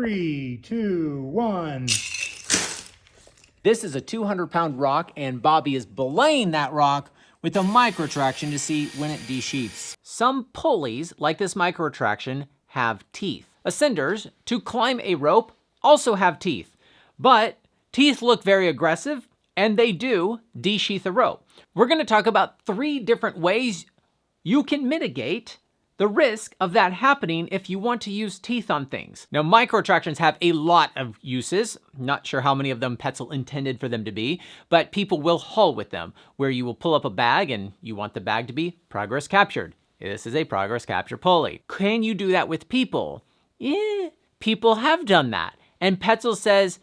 3, 2, 1. This is a 200-pound rock, and Bobby is belaying that rock with a micro traction to see when it de-sheaths. Some pulleys, like this micro traction, have teeth. Ascenders, to climb a rope, also have teeth. But teeth look very aggressive, and they do de-sheath a rope. We're gonna talk about 3 different ways you can mitigate the risk of that happening if you want to use teeth on things. Now, micro tractions have a lot of uses. Not sure how many of them Petzl intended for them to be, but people will haul with them, where you will pull up a bag and you want the bag to be progress captured. This is a progress capture pulley. Can you do that with people? People have done that. And Petzl says,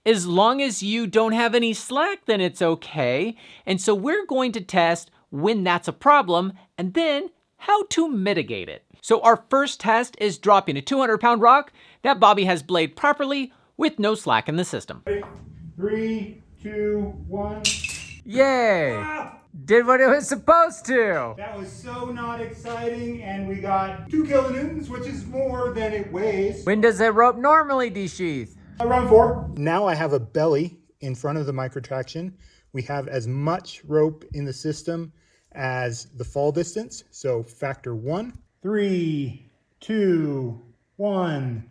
as long as you don't have any slack, then it's okay. And so we're going to test when that's a problem, and then how to mitigate it. So our first test is dropping a 200-pound rock that Bobby has belayed properly with no slack in the system. 3, 2, 1. Yay! Ah! Did what it was supposed to. That was so not exciting, and we got 2 kilonewtons, which is more than it weighs. When does a rope normally de-sheath? Around 4. Now I have a belly in front of the microtraction. We have as much rope in the system as the fall distance, so factor 1. 3, 2, 1.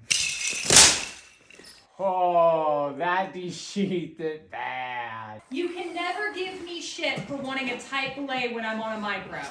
Oh, that de-sheathed it bad. You can never give me shit for wanting a tight belay when I'm on a micro.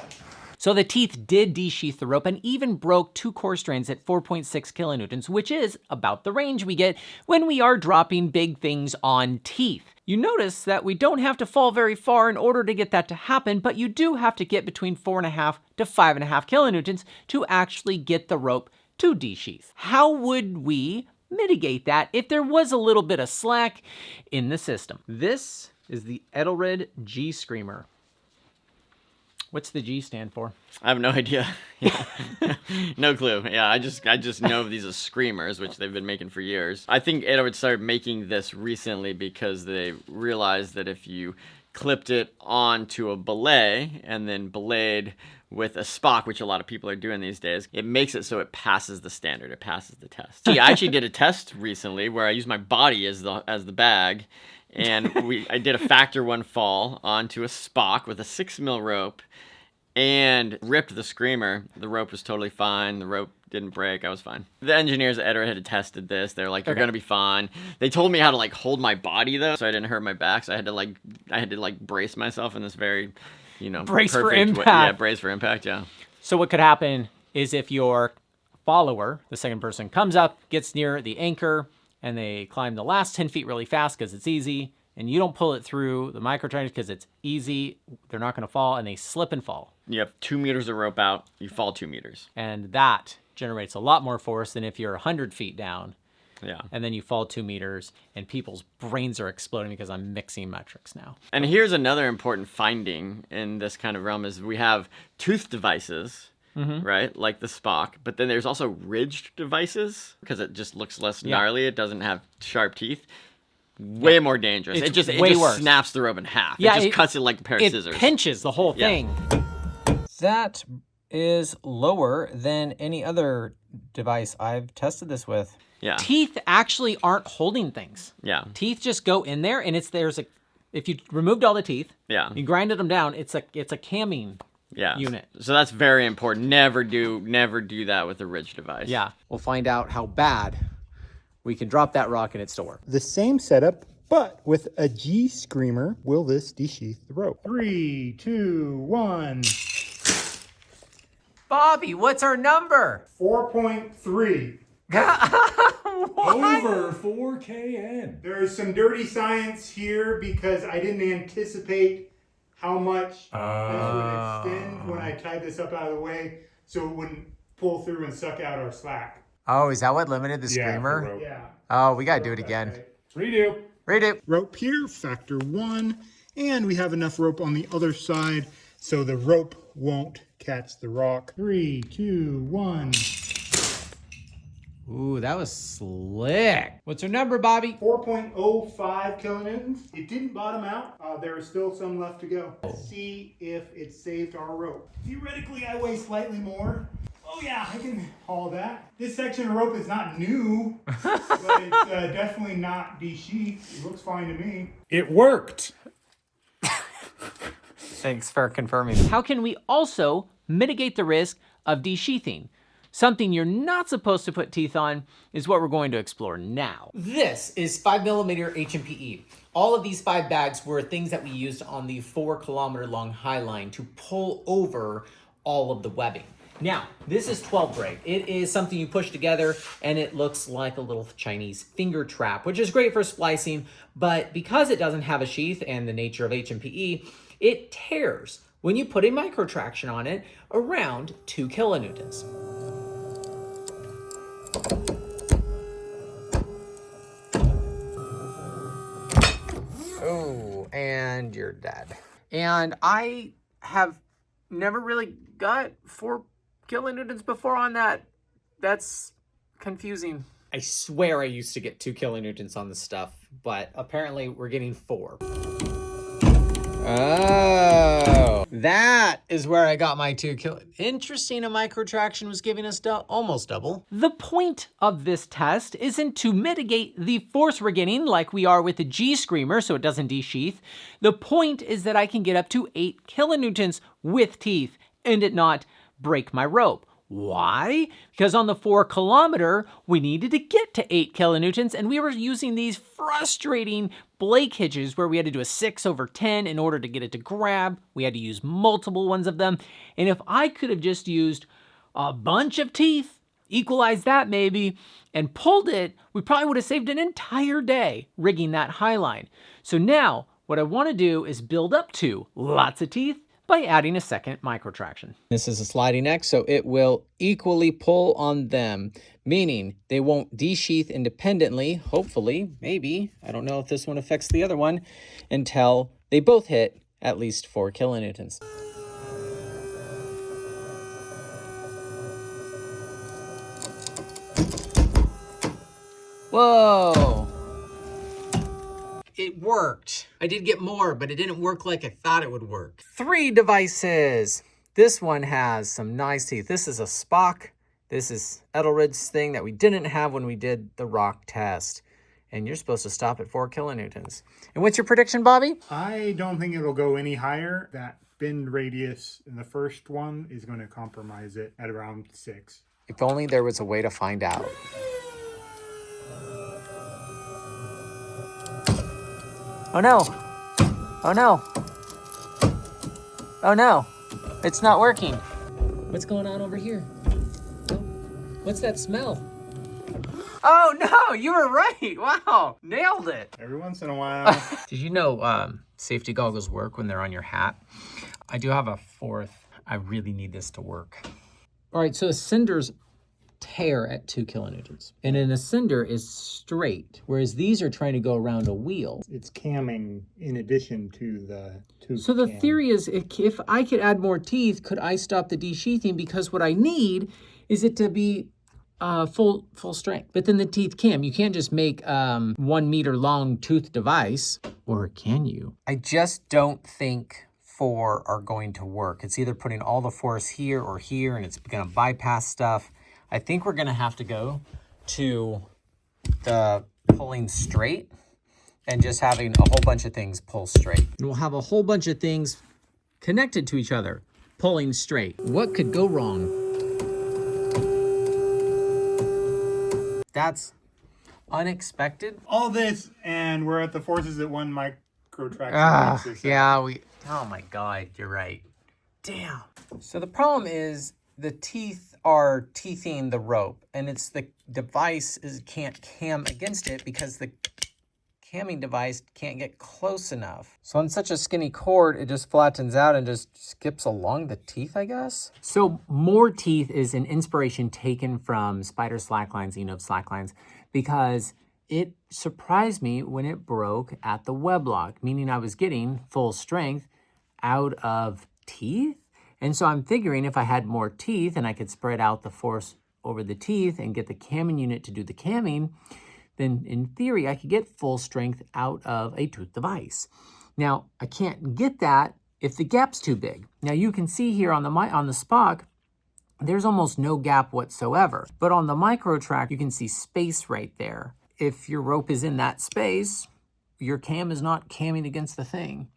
So the teeth did de-sheath the rope and even broke 2 core strands at 4.6 kilonewtons, which is about the range we get when we are dropping big things on teeth. You notice that we don't have to fall very far in order to get that to happen, but you do have to get between 4.5 to 5.5 kilonewtons to actually get the rope to de-sheath. How would we mitigate that if there was a little bit of slack in the system? This is the Edelrid G-Screamer. What's the G stand for? I have no idea. Yeah. No clue. Yeah, I just know these are screamers, which they've been making for years. I think Edelrid started making this recently because they realized that if you clipped it onto a belay and then belayed with a Spoc, which a lot of people are doing these days, it makes it so it passes the standard, it passes the test. See, I actually did a test recently where I used my body as the bag, and I did a factor 1 fall onto a Spoc with a 6 mil rope and ripped the screamer. The rope was totally fine. The rope didn't break. I was fine. The engineers at Edelrid had tested this. They're like, you're gonna be fine. They told me how to like hold my body though, so I didn't hurt my back. So I had to brace myself in this very, Brace for perfect impact. Yeah, brace for impact. Yeah. So what could happen is if your follower, the second person, comes up, gets near the anchor, and they climb the last 10 feet really fast because it's easy, and you don't pull it through the microtraction because it's easy, they're not going to fall, and they slip and fall. You have 2 meters of rope out, you fall 2 meters. And that generates a lot more force than if you're 100 feet down. Yeah. And then you fall 2 meters, and people's brains are exploding because I'm mixing metrics now. And here's another important finding in this kind of realm is we have tooth devices, right? Like the Spoc, but then there's also ridged devices because it just looks less gnarly. It doesn't have sharp teeth. Way more dangerous. It's it just worse. snaps the rope in half. Yeah, it just cuts it like a pair of scissors. It pinches the whole thing. That is lower than any other device I've tested this with. Yeah. Teeth actually aren't holding things. Yeah. Teeth just go in there, and if you removed all the teeth, you grinded them down, it's a camming unit. So that's very important. Never do that with a ridge device. Yeah. We'll find out how bad we can drop that rock and it still work. The same setup, but with a G-Screamer. Will this de-sheath the rope? 3, 2, 1. Bobby, what's our number? 4.3. Over 4KN. There is some dirty science here because I didn't anticipate how much this would extend when I tied this up out of the way so it wouldn't pull through and suck out our slack. Oh, is that what limited the screamer? Yeah. Oh, we gotta do it again. Redo. Redo. Rope here, factor 1, and we have enough rope on the other side so the rope won't catch the rock. 3, 2, 1. Ooh, that was slick. What's your number, Bobby? 4.05 kilonewtons. It didn't bottom out. There is still some left to go. Let's see if it saved our rope. Theoretically, I weigh slightly more. Oh yeah, I can haul that. This section of rope is not new, but it's definitely not de-sheathed. It looks fine to me. It worked. Thanks for confirming. How can we also mitigate the risk of de-sheathing? Something you're not supposed to put teeth on is what we're going to explore now. This is 5mm HMPE. All of these 5 bags were things that we used on the 4-kilometer long High Line to pull over all of the webbing. Now, this is 12 braid. It is something you push together and it looks like a little Chinese finger trap, which is great for splicing, but because it doesn't have a sheath and the nature of HMPE, it tears when you put a micro traction on it around 2 kilonewtons. Oh, and you're dead. And I have never really got 4 kilonewtons before on that. That's confusing. I swear I used to get 2 kilonewtons on this stuff, but apparently we're getting 4. Oh, that is where I got my 2 kilo. Interesting, a micro traction was giving us almost double. The point of this test isn't to mitigate the force we're getting like we are with the G-Screamer so it doesn't de-sheath. The point is that I can get up to 8 kilonewtons with teeth and it not break my rope. Why? Because on the 4-kilometer, we needed to get to 8 kilonewtons, and we were using these frustrating Blake hitches where we had to do a 6/10 in order to get it to grab. We had to use multiple ones of them. And if I could have just used a bunch of teeth, equalized that maybe, and pulled it, we probably would have saved an entire day rigging that High Line. So now, what I want to do is build up to lots of teeth by adding a second micro traction. This is a sliding X, so it will equally pull on them, meaning they won't de-sheath independently, hopefully, maybe, I don't know if this one affects the other one, until they both hit at least 4 kilonewtons. Whoa! It worked. I did get more, but it didn't work like I thought it would work. 3 devices. This one has some nice teeth. This is a Spoc. This is Edelrid's thing that we didn't have when we did the rock test. And you're supposed to stop at 4 kilonewtons. And what's your prediction, Bobby? I don't think it'll go any higher. That bend radius in the first one is going to compromise it at around 6. If only there was a way to find out. Oh no. Oh no. Oh no. It's not working. What's going on over here? What's that smell? Oh no, you were right. Wow, nailed it. Every once in a while. Did you know safety goggles work when they're on your hat? I do have a 4th. I really need this to work. All right, so a cinder's tear at 2 kilonewtons. And an ascender is straight, whereas these are trying to go around a wheel. It's camming in addition to the tube. So the theory is if I could add more teeth, could I stop the de-sheathing? Because what I need is it to be full strength. But then the teeth cam. You can't just make 1 meter long tooth device, or can you? I just don't think 4 are going to work. It's either putting all the force here or here, and it's going to bypass stuff. I think we're going to have to go to the pulling straight and just having a whole bunch of things pull straight. And we'll have a whole bunch of things connected to each other, pulling straight. What could go wrong? That's unexpected. All this, and we're at the forces at 1 micro traction. Yeah, oh my God, you're right. Damn. So the problem is the teeth are teething the rope, and it's the device can't cam against it because the camming device can't get close enough. So on such a skinny cord, it just flattens out and just skips along the teeth, I guess. So more teeth is an inspiration taken from spider slacklines, slacklines, because it surprised me when it broke at the web lock, meaning I was getting full strength out of teeth. And so I'm figuring if I had more teeth and I could spread out the force over the teeth and get the camming unit to do the camming, then in theory, I could get full strength out of a tooth device. Now, I can't get that if the gap's too big. Now you can see here on the Spoc, there's almost no gap whatsoever. But on the micro track, you can see space right there. If your rope is in that space, your cam is not camming against the thing.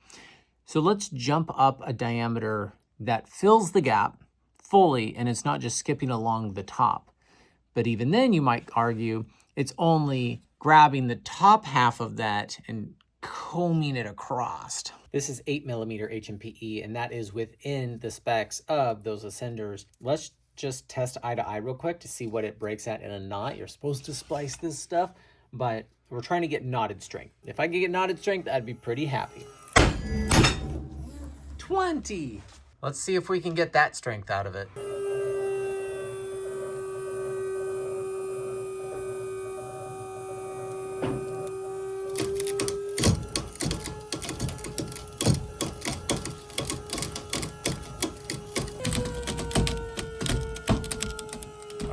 So let's jump up a diameter that fills the gap fully, and it's not just skipping along the top. But even then, you might argue it's only grabbing the top half of that and combing it across. This is 8mm HMPE, and that is within the specs of those ascenders. Let's just test eye to eye real quick to see what it breaks at in a knot. You're supposed to splice this stuff, but we're trying to get knotted strength. If I could get knotted strength, I'd be pretty happy. 20. Let's see if we can get that strength out of it.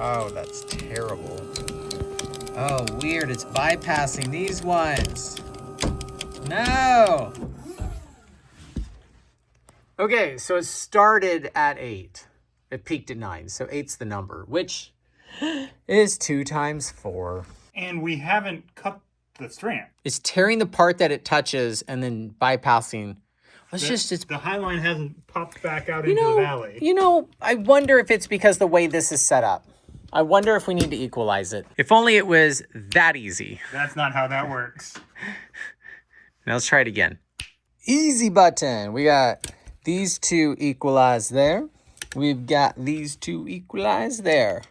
Oh, that's terrible. Oh, weird. It's bypassing these ones. No. Okay, so it started at 8. It peaked at 9. So 8's the number, which is 2 times 4. And we haven't cut the strand. It's tearing the part that it touches and then bypassing. It's the high line hasn't popped back out into the valley. You know, I wonder if it's because the way this is set up. I wonder if we need to equalize it. If only it was that easy. That's not how that works. Now let's try it again. Easy button. We got these two equalized there. We've got these two equalized there.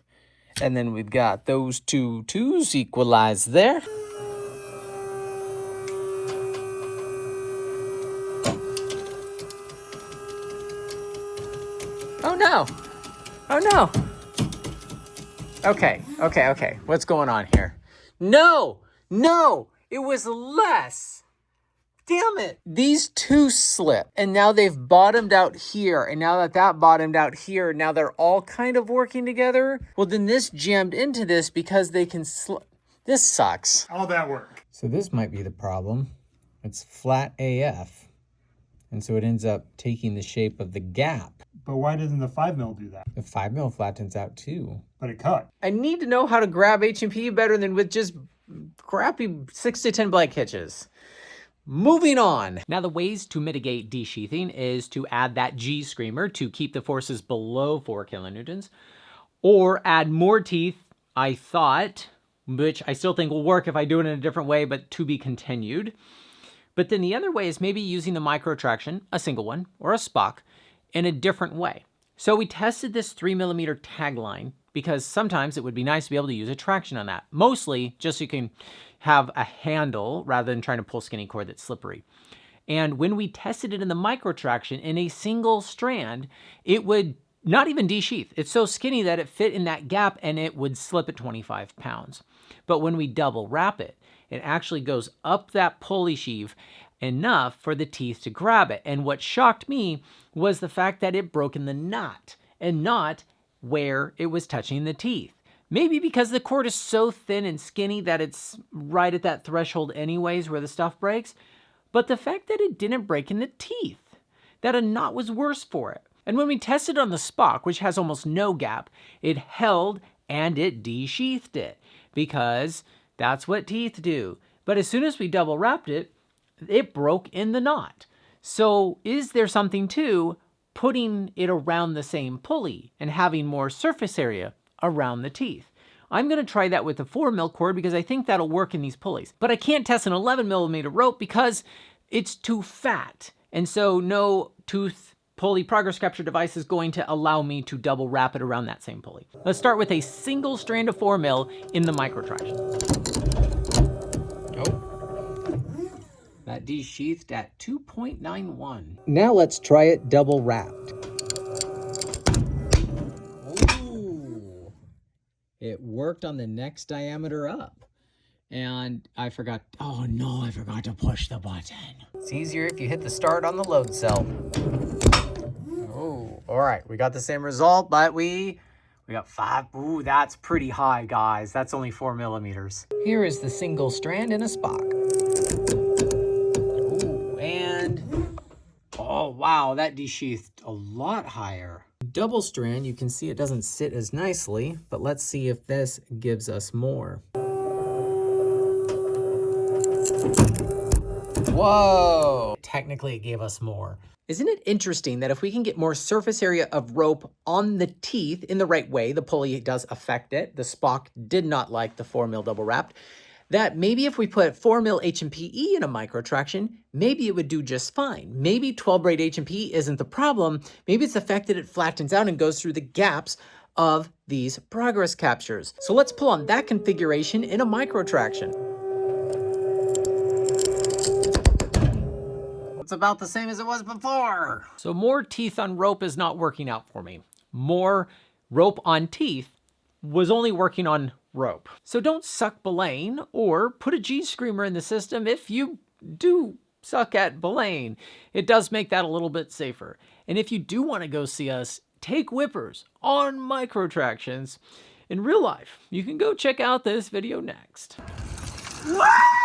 And then we've got those two twos equalized there. Oh no. Oh no. Okay. What's going on here? No, it was less. Damn it. These two slip, and now they've bottomed out here, and now that bottomed out here, now they're all kind of working together. Well, then this jammed into this because they can slip. This sucks. All that work. So this might be the problem. It's flat AF, and so it ends up taking the shape of the gap. But why doesn't the 5mm do that? The 5mm flattens out too. But it cut. I need to know how to grab HMPE better than with just crappy 6 to 10 blank hitches. Moving on. Now the ways to mitigate de-sheathing is to add that G-Screamer to keep the forces below 4 kilonewtons, or add more teeth, I thought, which I still think will work if I do it in a different way, but to be continued. But then the other way is maybe using the micro traction, a single one, or a Spoc, in a different way. So we tested this 3mm tagline because sometimes it would be nice to be able to use a traction on that. Mostly just so you can have a handle rather than trying to pull skinny cord that's slippery. And when we tested it in the micro traction in a single strand, it would not even de-sheath. It's so skinny that it fit in that gap and it would slip at 25 pounds. But when we double wrap it, it actually goes up that pulley sheave enough for the teeth to grab it. And what shocked me was the fact that it broke in the knot and not where it was touching the teeth. Maybe because the cord is so thin and skinny that it's right at that threshold anyways where the stuff breaks. But the fact that it didn't break in the teeth, that a knot was worse for it. And when we tested on the Spoc, which has almost no gap, it held and it de-sheathed it because that's what teeth do. But as soon as we double wrapped it, it broke in the knot. So is there something to putting it around the same pulley and having more surface area around the teeth? I'm going to try that with a 4mm cord because I think that'll work in these pulleys. But I can't test an 11mm rope because it's too fat. And so no tooth pulley progress capture device is going to allow me to double wrap it around that same pulley. Let's start with a single strand of 4mm in the micro traction. That de-sheathed at 2.91. Now let's try it double wrapped. Ooh. It worked on the next diameter up. And I forgot, oh no, I forgot to push the button. It's easier if you hit the start on the load cell. Oh, all right, we got the same result, but we got 5. Ooh, that's pretty high, guys. That's only 4mm. Here is the single strand in a Spoc. Oh, wow, that de-sheathed a lot higher. double strand, you can see it doesn't sit as nicely, but let's see if this gives us more. Whoa! Technically, it gave us more. Isn't it interesting that if we can get more surface area of rope on the teeth in the right way, the pulley does affect it. The Spoc did not like the 4mm double wrapped. That maybe if we put 4mm HMPE in a micro traction, maybe it would do just fine. Maybe 12 braid HMPE isn't the problem. Maybe it's the fact that it flattens out and goes through the gaps of these progress captures. So let's pull on that configuration in a micro traction. It's about the same as it was before. So more teeth on rope is not working out for me. More rope on teeth was only working on rope. So don't suck belaying or put a G-Screamer in the system if you do suck at belaying. It does make that a little bit safer. And if you do want to go see us take whippers on micro tractions in real life, you can go check out this video next. Woo!